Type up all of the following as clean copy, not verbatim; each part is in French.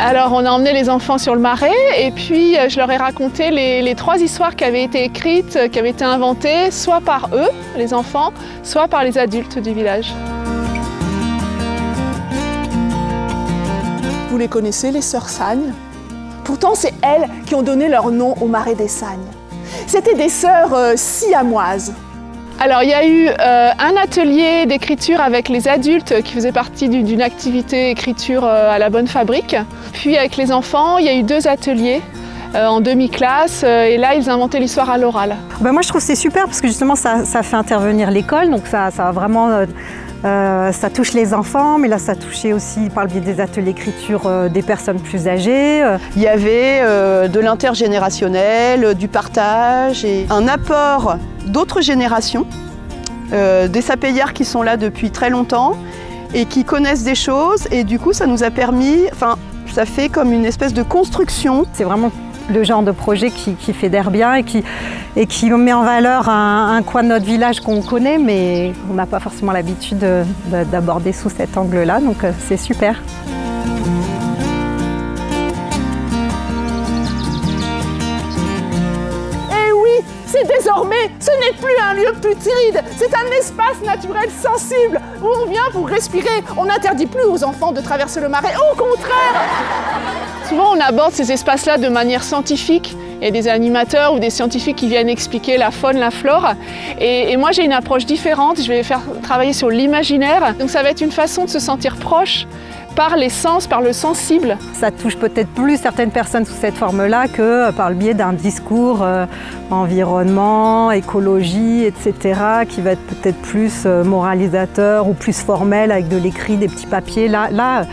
Alors on a emmené les enfants sur le marais et puis je leur ai raconté les 3 histoires qui avaient été écrites, qui avaient été inventées, soit par eux, les enfants, soit par les adultes du village. Vous les connaissez, les sœurs Sagnes? Pourtant c'est elles qui ont donné leur nom au marais des Sagnes. C'était des sœurs siamoises. Alors il y a eu un atelier d'écriture avec les adultes qui faisait partie d'une activité écriture à la Bonne Fabrique. Puis avec les enfants, il y a eu 2 ateliers en demi-classe et là ils inventaient l'histoire à l'oral. Moi je trouve que c'est super parce que justement ça fait intervenir l'école, donc ça vraiment ça touche les enfants, mais là ça touchait aussi par le biais des ateliers d'écriture des personnes plus âgées. Il y avait de l'intergénérationnel, du partage et un apport d'autres générations, des sapéiards qui sont là depuis très longtemps et qui connaissent des choses et du coup ça nous a permis, ça fait comme une espèce de construction. C'est vraiment le genre de projet qui fédère bien et qui met en valeur un coin de notre village qu'on connaît mais on n'a pas forcément l'habitude d'aborder sous cet angle-là, donc c'est super. Désormais, ce n'est plus un lieu putride, c'est un espace naturel sensible où on vient pour respirer. On n'interdit plus aux enfants de traverser le marais, au contraire. Souvent, on aborde ces espaces-là de manière scientifique. Il y a des animateurs ou des scientifiques qui viennent expliquer la faune, la flore. Et moi, j'ai une approche différente. Je vais faire travailler sur l'imaginaire. Donc ça va être une façon de se sentir proche par les sens, par le sensible. Ça touche peut-être plus certaines personnes sous cette forme-là que par le biais d'un discours environnement, écologie, etc., qui va être peut-être plus moralisateur ou plus formel avec de l'écrit, des petits papiers. Là,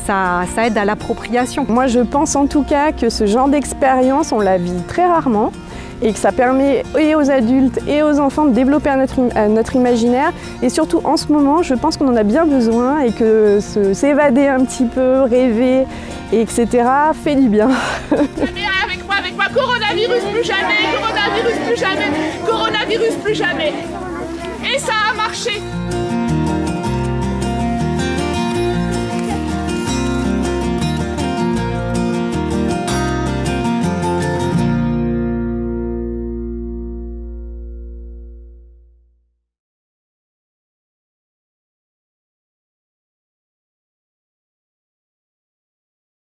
ça aide à l'appropriation. Moi, je pense en tout cas que ce genre d'expérience, on la vit très rarement et que ça permet et aux adultes et aux enfants de développer notre imaginaire. Et surtout, en ce moment, je pense qu'on en a bien besoin et que s'évader un petit peu, rêver, etc., fait du bien. Avec moi, coronavirus plus jamais, coronavirus plus jamais, coronavirus plus jamais. Et ça a marché.